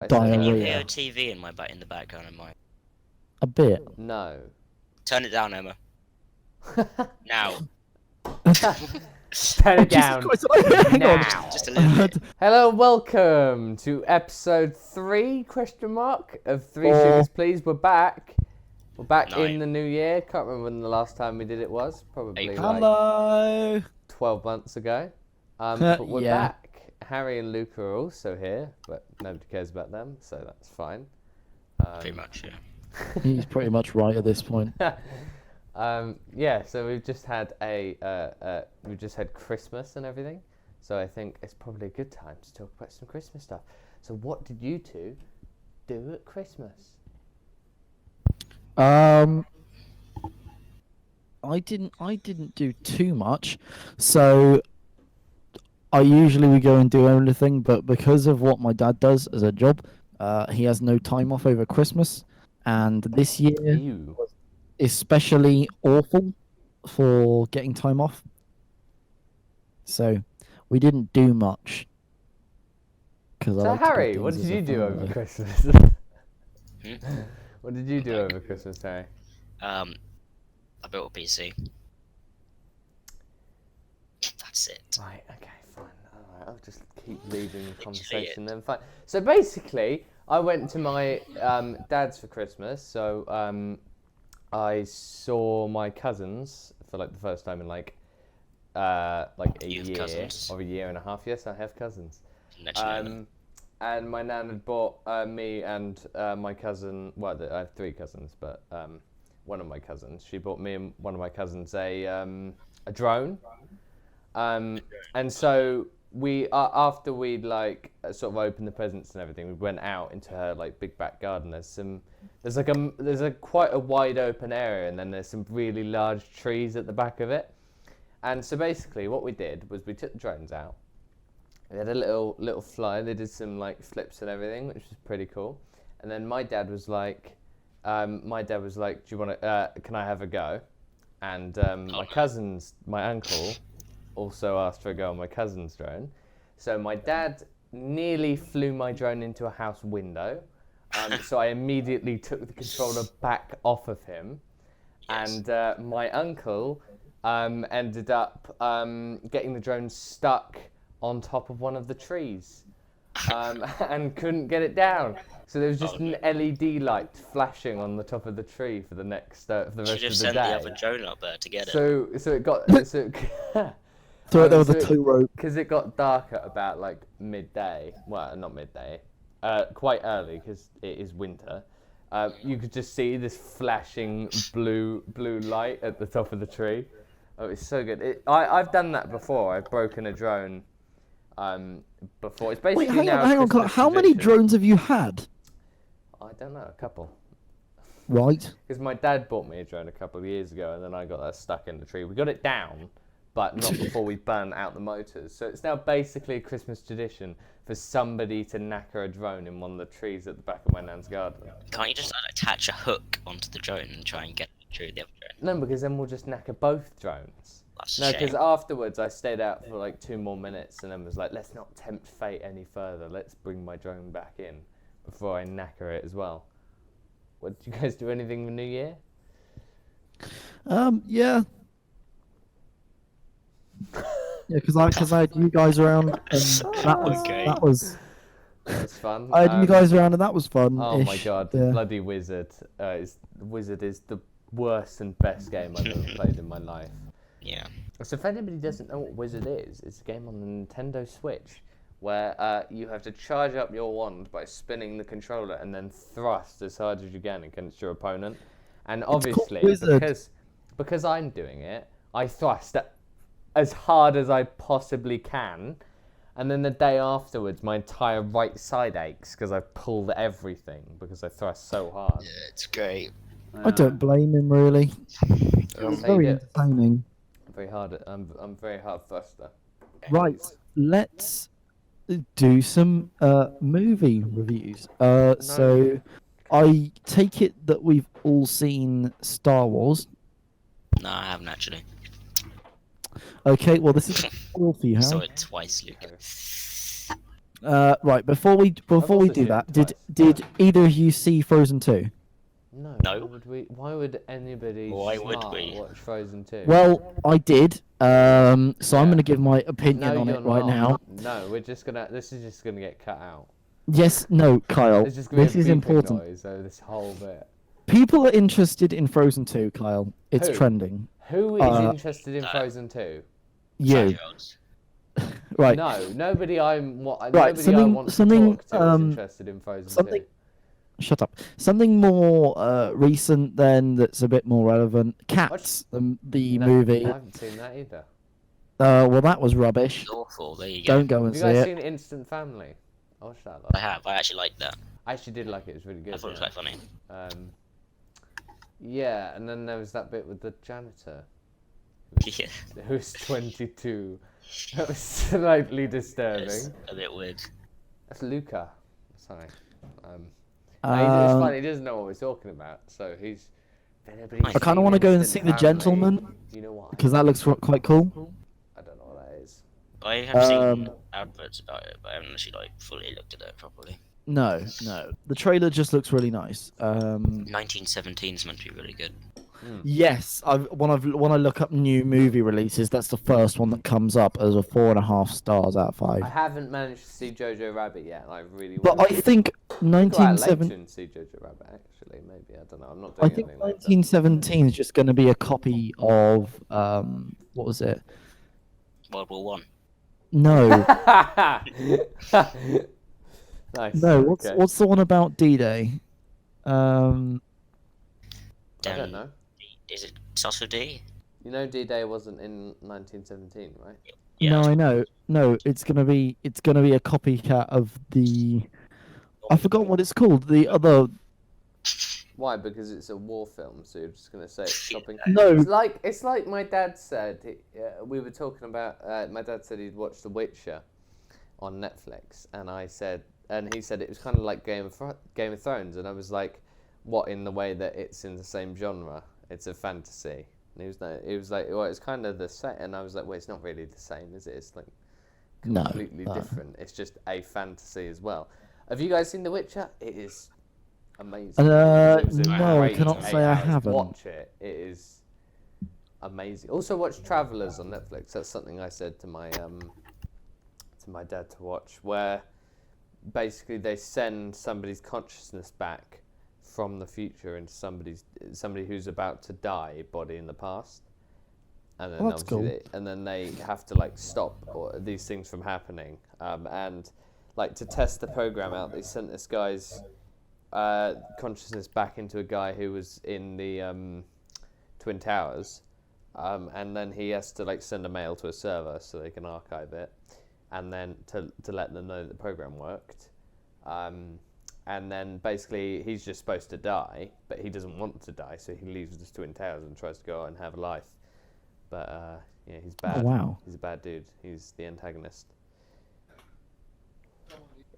Can you Diarrhea. hear a TV in the background of mine? A bit. No. Turn it down, Emma. Now. Turn it down Jesus Christ, hang on. now. Just a little bit. Hello, welcome to episode 3 of Three Sugars Please. We're back. We're back in the new year. Can't remember when the last time we did it was. Probably April. like Hello. 12 months ago. But we're Yeah. back. Harry and Luca are also here, but nobody cares about them, so that's fine. Pretty much, yeah. He's pretty much right at this point. Yeah, so we've just had Christmas and everything, so I think it's probably a good time to talk about some Christmas stuff. So what did you two do at Christmas? I didn't do too much, so I usually would go and do everything, but because of what my dad does as a job, he has no time off over Christmas, and this year was especially awful for getting time off. So we didn't do much. So Harry, what did you do over Christmas? What did you do over Christmas, Harry? I built a PC. That's it. Right, okay, fine. Alright, I'll just keep leading the conversation then. Fine. So basically, I went to my dad's for Christmas, so I saw my cousins for like the first time in like a year cousins? or a year and a half. Yes, I have cousins. And And my nan had bought me and my cousin. Well, I have 3 cousins, but one of my cousins. She bought me and one of my cousins a drone. And so we after we'd like sort of opened the presents and everything, we went out into her like big back garden. There's quite a wide open area, and then there's some really large trees at the back of it. And so basically what we did was we took the drones out. We had a little fly. They did some like flips and everything, which was pretty cool. And then my dad was like, "Do you want to? Can I have a go?" And my uncle, also asked for a go on my cousin's drone. So my dad nearly flew my drone into a house window. So I immediately took the controller back off of him. Yes. And my uncle ended up getting the drone stuck on top of one of the trees and couldn't get it down. So there was just an LED light flashing on the top of the tree for the rest of the day. You should have sent the other drone up there to get it. So it got So there was a tow rope. Because it got dark at about like midday. Well, not midday. Quite early because it is winter. You could just see this flashing blue light at the top of the tree. Oh, it's so good. I've done that before. I've broken a drone before. It's basically Wait, hang on. How many drones have you had? I don't know, a couple. Right. Because my dad bought me a drone a couple of years ago, and then I got that stuck in the tree. We got it down, but not before we burnt out the motors. So it's now basically a Christmas tradition for somebody to knacker a drone in one of the trees at the back of my nan's garden. Can't you just attach a hook onto the drone and try and get it through the other drone? No, because then we'll just knacker both drones. That's a No, shame. because afterwards I stayed out for like 2 more minutes and then was like, let's not tempt fate any further. Let's bring my drone back in before I knacker it as well. What, did you guys do anything for New Year? Yeah. Yeah, because I had you guys around, and that was fun. I had you guys around, and that was fun. Oh my god, yeah. bloody Wizard! Wizard is the worst and best game I've ever played in my life. Yeah. So if anybody doesn't know what Wizard is, it's a game on the Nintendo Switch where you have to charge up your wand by spinning the controller and then thrust as hard as you can against your opponent. And obviously, because I'm doing it, I thrust as hard as I possibly can. And then the day afterwards, my entire right side aches because I pulled everything because I thrust so hard. Yeah, it's great. I don't blame him, really. It's very entertaining. I'm very hard thruster. Right, let's do some movie reviews. So I take it that we've all seen Star Wars. No, I haven't actually. Okay, well this is all for you, Harry. Saw it twice, Luke. Right. Before we also do seen that, it did twice. either of you see Frozen 2? No. No. Why would anybody Why would smart we? watch Frozen 2? Well, I did. So I'm Yeah. going to give my No, opinion on you're it right not. now. No, we're just gonna. This is just gonna get cut out. Yes. No, Kyle. There's just gonna This be a is beeping important. noise over this whole bit. People are interested in Frozen 2, Kyle. It's Who? trending. Who is interested in no. Frozen 2? You. 5-year-olds. Right. No, nobody I'm what Right, nobody I something- want to something, talk to is interested in Frozen something 2. Shut up. Something more recent then that's a bit more relevant. Cats, the No, movie. I haven't seen that either. Well, that was rubbish. It's awful. There you go. Don't go and Have you see guys it. seen Instant Family? I watched that I have. I actually liked that. I actually did like it. It was really good. I thought it was quite funny. Yeah, and then there was that bit with the janitor Yeah. who's 22. That was slightly disturbing. It's a bit weird. That's Luca. Sorry. It's Um, funny. He doesn't know what we're talking about, so he's. I kind of want to go and see The Gentleman You know why? because that looks quite cool. I don't know what that is. I have seen Um, adverts about it, but I haven't actually fully looked at it properly. No. The trailer just looks really nice. 1917 is meant to be really good. Yes, when I look up new movie releases, that's the first one that comes up as a 4.5 stars out of 5. I haven't managed to see Jojo Rabbit yet, and I really But want I think to. Go out 1970. later and see Jojo Rabbit. Actually, maybe I don't know. I'm not I doing think anything later. 1917 is just going to be a copy of what was it? World War One. No, Nice. no. Okay. What's the one about D-Day? I don't know. Is it Sasso D? You know, D-Day wasn't in 1917, right? Yeah. No, I know. No, it's gonna be a copycat of the. I forgot what it's called. The other. Why? Because it's a war film, so you're just gonna say it's shopping. No. It's like my dad said. We were talking about. My dad said he'd watched The Witcher on Netflix, and he said it was kind of like Game of Thrones, and I was like, what, in the way that it's in the same genre? It's a fantasy. And he was like, well, it's kind of the same, and I was like, well, it's not really the same, is it? It's like completely different. It's just a fantasy as well. Have you guys seen The Witcher? It is amazing. It was a no, I great cannot 8 say I hours. haven't. Watch it. It is amazing. Also, watch Travelers on Netflix. That's something I said to my dad to watch, where basically they send somebody's consciousness back from the future into somebody who's about to die body in the past, and then That's cool. they have to stop these things from happening, and to test the program out, they sent this guy's consciousness back into a guy who was in the Twin Towers, and then he has to send a mail to a server so they can archive it, and then to let them know that the program worked. And then basically he's just supposed to die, but he doesn't want to die, so he leaves the Twin Towers and tries to go out and have a life. But he's bad. Oh, wow. He's a bad dude. He's the antagonist.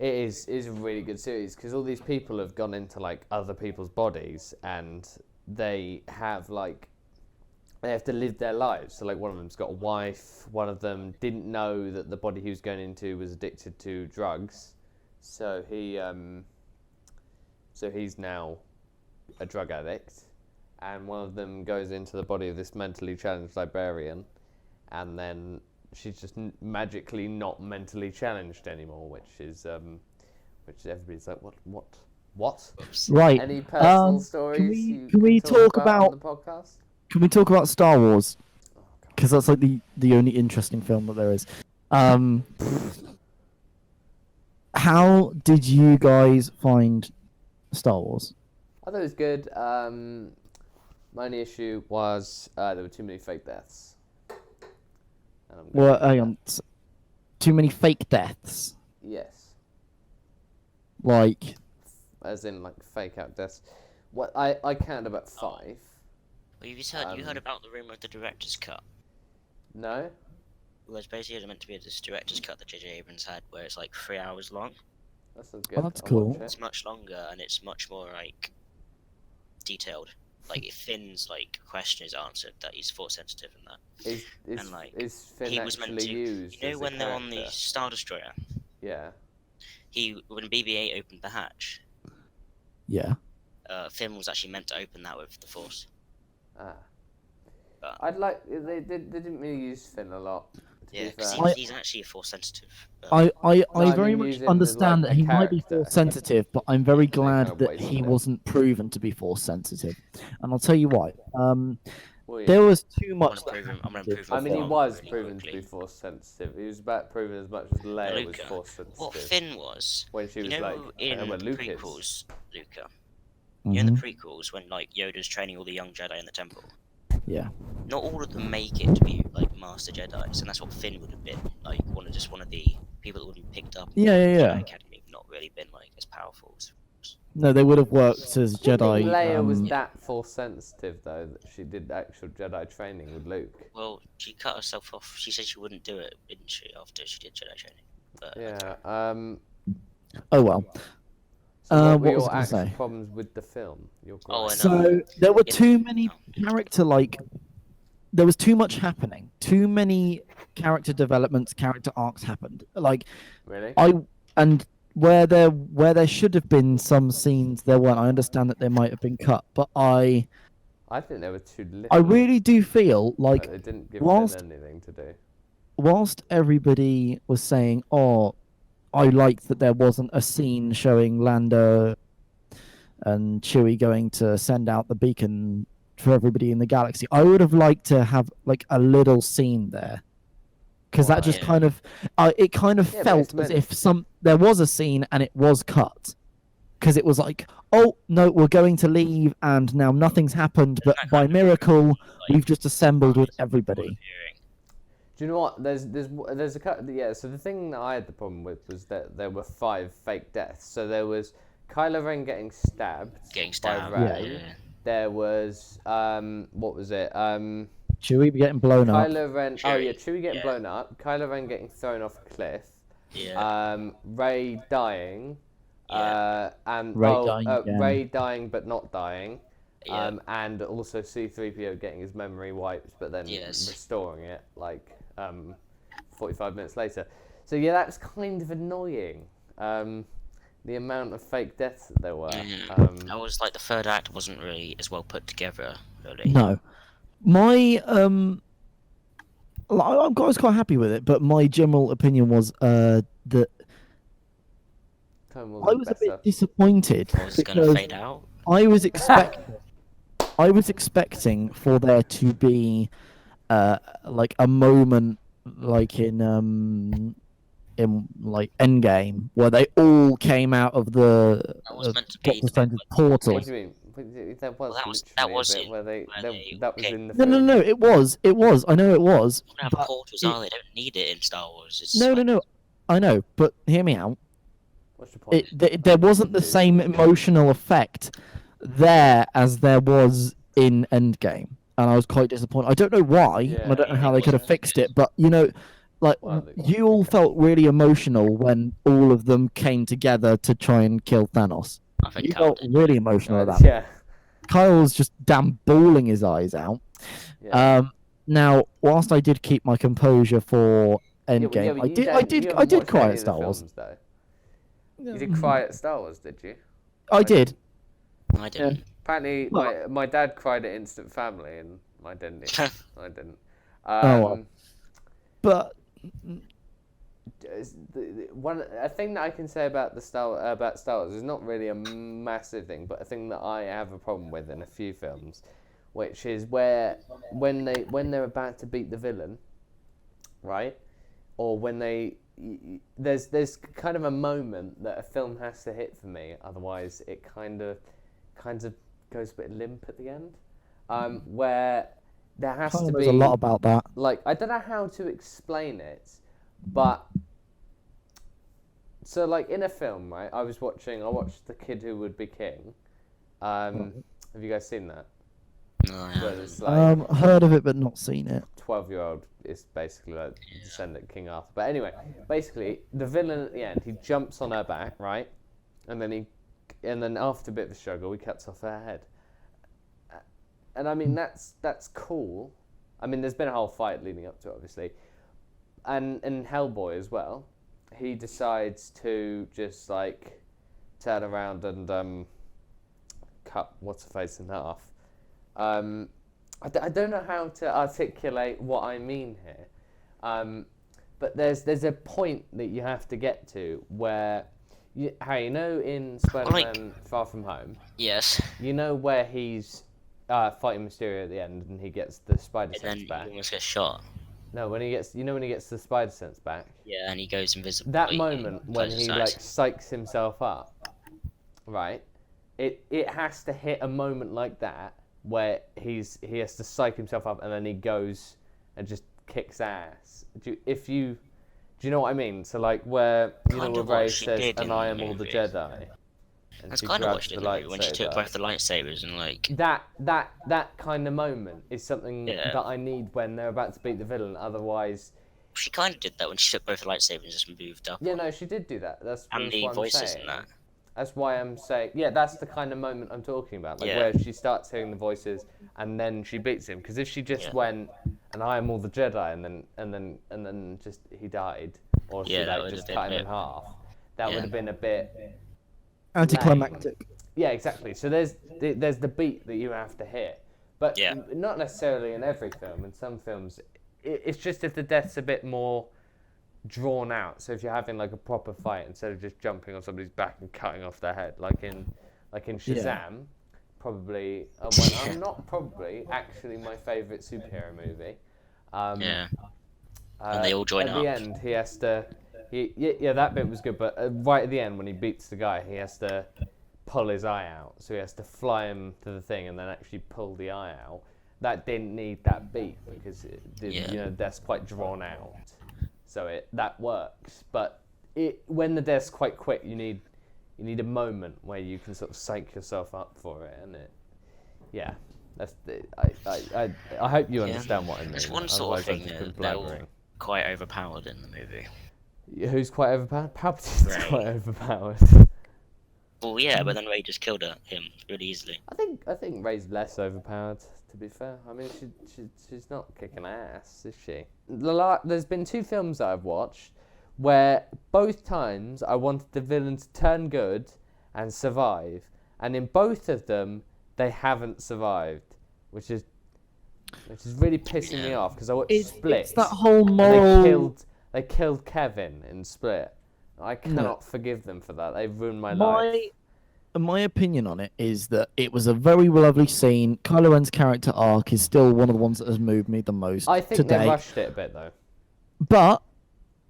It is a really good series because all these people have gone into other people's bodies, and they have to live their lives. So one of them's got a wife. One of them didn't know that the body he was going into was addicted to drugs, so he's now a drug addict. And one of them goes into the body of this mentally challenged librarian, and then she's just magically not mentally challenged anymore, which everybody's like, what? Right. Any personal stories? Can we talk about on the podcast? Can we talk about Star Wars? Because that's the only interesting film that there is. How did you guys find Star Wars? I thought it was good. My only issue was there were too many fake deaths. Well, hang on. Too many fake deaths. Yes. Like. As in fake out deaths. What I counted about 5. Well, you heard about the rumor of the director's cut? No. Well, it's basically meant to be this director's cut that J.J. Abrams had, where it's 3 hours long. That sounds good. Oh, that's I'll cool. watch it. It's much longer and it's much more detailed. If Finn's question is answered, that he's force sensitive and that. Is Finn he was meant actually to. used? You know as a when they're on the character? Star Destroyer? Yeah. when BB-8 opened the hatch, Yeah. Finn was actually meant to open that with the Force. Ah. But- I'd like they didn't really use Finn a lot. To Yeah, be because fair. he's actually a Force sensitive. I I very mean, much use him as, understand like, that a he might be character. force sensitive, but I'm very They kind glad of that wasted he it. wasn't proven to be force sensitive, and I'll tell you why. Well, yeah. There was too I'm much. gonna prove him. I'm gonna that prove I him mean, he wrong was really proven to be quickly. force sensitive. He was about proven as much as Leia was Luca, force what sensitive. Finn was, When she was like, in well, the Luke is. prequels, Luca. Mhm. In the prequels, when like Yoda's training all the young Jedi in the temple, Yeah. not all of them make it to be like Master Jedi's, and that's what Finn would have been. Like one of the people that would have been picked up in Yeah, the yeah, yeah. Jedi Academy, not really been like as powerful. No, they would have worked as I didn't Jedi. think Leia was that force sensitive though. That she did actual Jedi training with Luke. Well, she cut herself off. She said she wouldn't do it, didn't she? After she did Jedi training. But Yeah. Oh well. So what were what was your I gonna actual say? problems with the film? Your Oh, I gripes? know. So there were In- too many oh. character there was too much happening. Too many character developments, character arcs happened. Like Really? and where there should have been some scenes there weren't. I understand that they might have been cut, but I think there were too little. I really do feel like they didn't give whilst- Finn anything to do. whilst everybody was saying, "Oh, I liked that there wasn't a scene showing Lando and Chewie going to send out the beacon for everybody in the galaxy," I would have liked to have like a little scene there, because that just Yeah. kind of it kind of Yeah, but felt it's as meant- if there was a scene and it was cut, because it was like, oh no, we're going to leave and now nothing's happened, but by miracle we've just assembled with everybody. Do you know what? There's a cut. Yeah. So the thing that I had the problem with was that there were 5 fake deaths. So there was Kylo Ren getting stabbed. By Rey. Yeah. There was what was it? Chewie getting blown up. Kylo Ren. Oh Chewie, yeah, Chewie getting yeah. blown up. Kylo Ren getting thrown off a cliff. Yeah. Rey dying. Yeah. And Rey dying again. Rey dying but not dying. Yeah. And also C-3PO getting his memory wiped, but then Yes. restoring it like 45 minutes later. So yeah, that's kind of annoying. The amount of fake deaths that there were. That was like the third act wasn't really as well put together, really. No, my I was quite happy with it, but my general opinion was that Time I was a better. bit disappointed Was it gonna because fade out? I was expecting for there to be like a moment like in like Endgame where they all came out of the That was meant to be Doctor Strange's portal. What do you mean? That was that was literally a bit it, where that was okay. in the No, film. no, no, it was. I know it was. They have but portals, it- are they? Don't need it in Star Wars. It's No, like, no, no. I know, but hear me out. What's your point? There wasn't the same emotional effect there as there was in Endgame, and I was quite disappointed. I don't know why, and I don't know how they could have fixed it, but like Well, you all felt really emotional when all of them came together to try and kill Thanos. I think You Cal felt did. really emotional about it. Yeah. Kyle was just damn bawling his eyes out. Yeah. Now, whilst I did keep my composure for Endgame, but I did cry at Star Wars. Though. You did cry at Star Wars, did you? I did. I didn't. Apparently, Well- my dad cried at Instant Family, and I didn't. I didn't. well. But A thing that I can say about Star Wars is not really a massive thing, but a thing that I have a problem with in a few films, which is where when they're about to beat the villain, right, or when there's kind of a moment that a film has to hit for me, otherwise it kind of goes a bit limp at the end, where there has to there's be a lot about that. like, I don't know how to explain it, but so like in a film, right? I watched The Kid Who Would Be King. Have you guys seen that? No, I Where haven't. it's like Heard of it but not seen it. 12-year-old is basically like descendant King Arthur. But anyway, basically the villain at the end, he jumps on her back, right? And then after a bit of a struggle, he cuts off her head. And I mean that's cool. I mean there's been a whole fight leading up to it, obviously. And Hellboy as well. he decides to just like turn around and cut what's her face in half. I don't know how to articulate what I mean here, but there's a point that you have to get to where Harry, you know, in Spider-Man Far From Home, Yes. you know where he's fighting Mysterio at the end and he gets the spider And then sense back. he almost gets shot. No, when he gets the spider sense back. Yeah, and he goes invisible. That like, moment when closes he his like eyes. psychs himself up, right? It has to hit a moment like that where he has to psych himself up and then he goes and just kicks ass. Do you know what I mean? So like where Kind of where what Rey she says, did in "And I the am all the movie. Jedi," and That's she kind of what grabs she the did in the movie, when she took lightsaber. both the lightsabers and like. That kind of moment is something Yeah. that I need when they're about to beat the villain. Otherwise, She kind of did that when she took both the lightsabers and just moved up. yeah, no, she did do that. That's And the what I'm voices saying. and that. That's why I'm saying, yeah, that's the kind of moment I'm talking about, like Yeah. where she starts hearing the voices and then she beats him. Because if she just went and I am all the Jedi and then just he died, or she Yeah, that like would just have cut been him in a half, that Yeah. would have been a bit Anticlimactic. Yeah, exactly. So there's the beat that you have to hit, but Yeah. not necessarily in every film. In some films, it's just if the death's a bit more drawn out. So if you're having like a proper fight instead of just jumping on somebody's back and cutting off their head, like in Shazam, probably. Actually my favourite superhero movie. Yeah. And they all join at up. the end, he has to. Yeah, that bit was good, but right at the end when he beats the guy, he has to pull his eye out. So he has to fly him to the thing and then actually pull the eye out. That didn't need that beat because that's quite drawn out. So that works. But when the death's quite quick, you need a moment where you can sort of psych yourself up for it, and yeah. I hope you understand what I mean. There's one sort of Otherwise I've thing just been that they're all blabbering. quite overpowered in the movie. Who's quite overpowered? Palpatine's Rey. quite overpowered. Well, yeah, but then Rey just killed him really easily. I think Rey's less overpowered. To be fair, I mean she's not kicking ass, is she? There's been 2 films that I've watched where both times I wanted the villain to turn good and survive, and in both of them they haven't survived, which is really pissing me off because I watched Split. It's that whole and moral. they killed Kevin in Split. I cannot forgive them for that. They've ruined my life. My opinion on it is that it was a very lovely scene. Kylo Ren's character arc is still one of the ones that has moved me the most I think today. they rushed it a bit though. But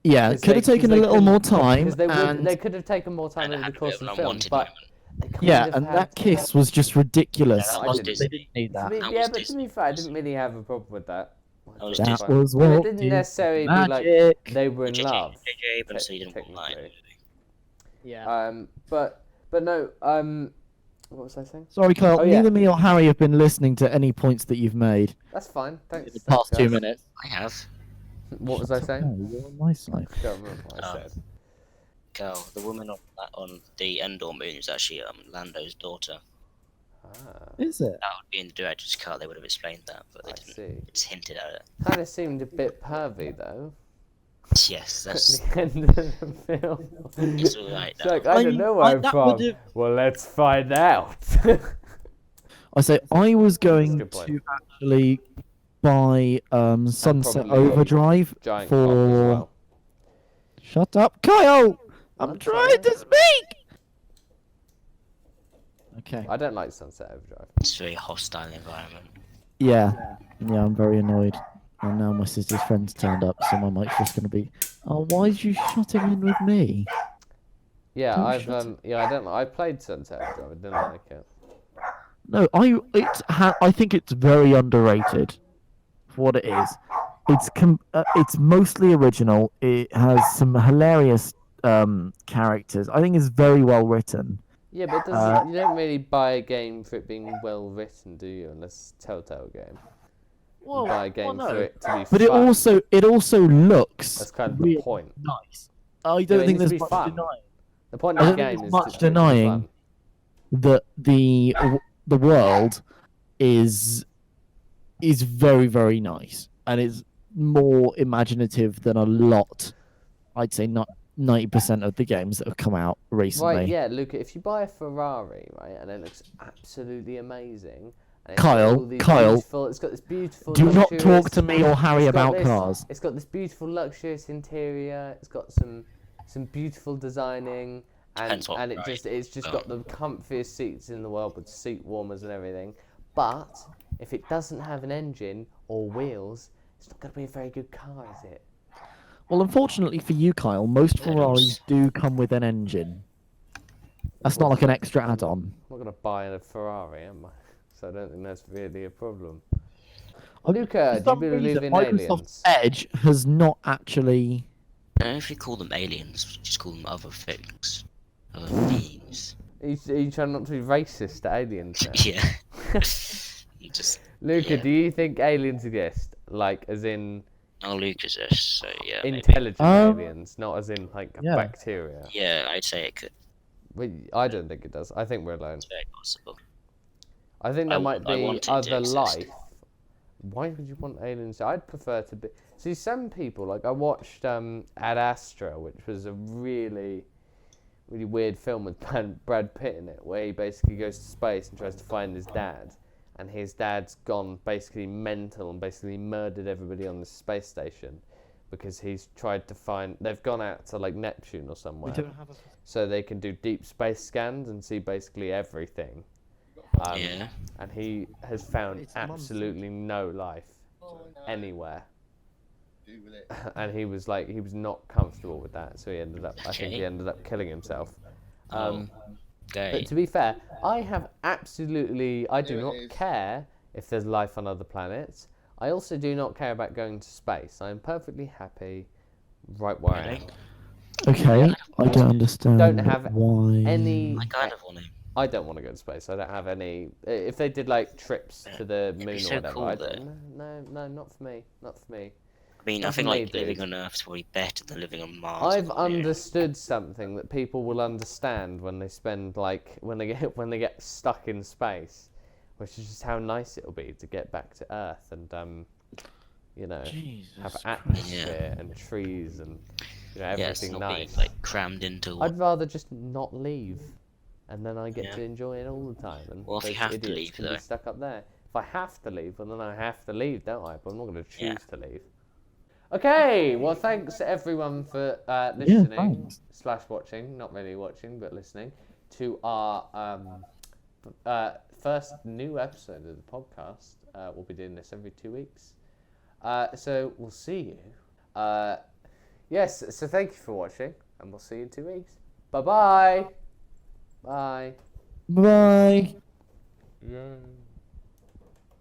yeah, it 'Cause could have taken a little more time. Because And they could have taken more time And it over the had a course bit of of the an film. unwanted But moment. they kind yeah, of and had that kiss was just ridiculous. Yeah, that was They Disney. didn't need To that. be, That yeah, was but to Disney. be fair, I didn't really have a problem with that. That was It's Disney. fine. was But what it didn't did necessarily be like magic. they were in love. J.J. Abrams, so he didn't want that in the technically. movie. Yeah. But no. What was I saying? Sorry, Kyle. Oh, yeah. Neither me or Harry have been listening to any points that you've made That's fine. in Thanks. the past thanks, 2 guys. minutes. I have. What was I saying? No, you're on my side. I can't remember what I said. Girl, the woman on the Endor moon is actually Lando's daughter. Is it? That would be in the director's cut. They would have explained that, but they I didn't. see. It's hinted at it. Kind of seemed a bit pervy though. Yes, At that's. the end of the film. It's alright It's now. like, I don't know where I'm that from. would've- Well, let's find out. I say I was going good point. to actually buy Sunset probably Overdrive Giant for. cock as well. Shut up, Kyle! I'm That's trying fine. to speak. Okay. I don't like Sunset Overdrive. It's a very hostile environment. Yeah. Yeah, I'm very annoyed. And now my sister's friends turned up, so my mic's just gonna be. Oh, why is you shutting in with me? Yeah, Don't I've shut I don't. I played Sunset Overdrive. I didn't like it. No, I think it's very underrated for what it is. It's mostly original. It has some hilarious characters. I think it's very well written. Yeah, but you don't really buy a game for it being well written, do you? Unless it's a Telltale game. You buy a game for it to be But fun. it also looks That's kind of the really point. nice. I Yeah, don't it think needs to there's be much fun. denying The point I of the don't think game there's is much to make it denying fun. that the world is very, very nice, and is more imaginative than a lot. I'd say not 90% of the games that have come out recently. Right, yeah, Luca, if you buy a Ferrari, right, and it looks absolutely amazing, and Kyle, it's got this beautiful do not luxurious, talk to me or Harry it's got about this- cars. It's got this beautiful luxurious interior, it's got some beautiful designing, Depends what and Ferrari. it's just got the comfiest seats in the world with seat warmers and everything. But if it doesn't have an engine or wheels, it's not going to be a very good car, is it? Well, unfortunately for you, Kyle, most Pedals. Ferraris do come with an engine. That's not like an extra add-on. I'm not going to buy a Ferrari, am I? So I don't think that's really a problem. For Luca, do you some believe reason, in Microsoft aliens? Edge has not actually. I don't know if you call them aliens, just call them other things. Other beings. Are you trying not to be racist to aliens now? Yeah. You just. Luca, Yeah. do you think aliens exist? Like, as in Oh, Luke exists, so yeah. Maybe. intelligent Um, aliens, not as in, like, yeah. bacteria? Yeah, I'd say it could. But I don't think it does. I think we're alone. It's very possible. I think there might I be want it to other exist. life. Why would you want aliens? I'd prefer to be. See, some people, like, I watched Ad Astra, which was a really weird film with Brad Pitt in it, where he basically goes to space and tries to find his dad. And his dad's gone basically mental and basically murdered everybody on the space station because he's tried to find. They've gone out to, like, Neptune or somewhere. So they can do deep space scans and see basically everything. Yeah. And he has found absolutely no life anywhere. And he was not comfortable with that, so he ended up. I think he ended up killing himself. But Okay. to be fair, I do not care if there's life on other planets. I also do not care about going to space. I am perfectly happy right where I am. Okay, I don't understand Don't have why. any. I kind of want to. I don't want to go to space. I don't have any. If they did like trips to the moon so or whatever, cool, I though. don't. No, not for me. Not for me. I mean, I Not think for me, like living dude. on Earth is probably better than living on Mars. I've or, you know. understood something that people will understand when they spend when they get stuck in space, which is just how nice it'll be to get back to Earth and Jesus have Christ. atmosphere and trees and Yeah, it's everything not nice. being like crammed into one. I'd rather just not leave, and then I get Yeah. to enjoy it all the time. And Well, if you those have to idiots leave, can though. be stuck up there. If I have to leave, well then I have to leave, don't I? But I'm not going to choose Yeah. to leave. Okay, well thanks everyone for listening thanks. / watching, not really watching but listening to our first new episode of the podcast. We'll be doing this every 2 weeks. So we'll see you. Yes, so thank you for watching, and we'll see you in 2 weeks. Bye-bye. Bye. Bye. Yay.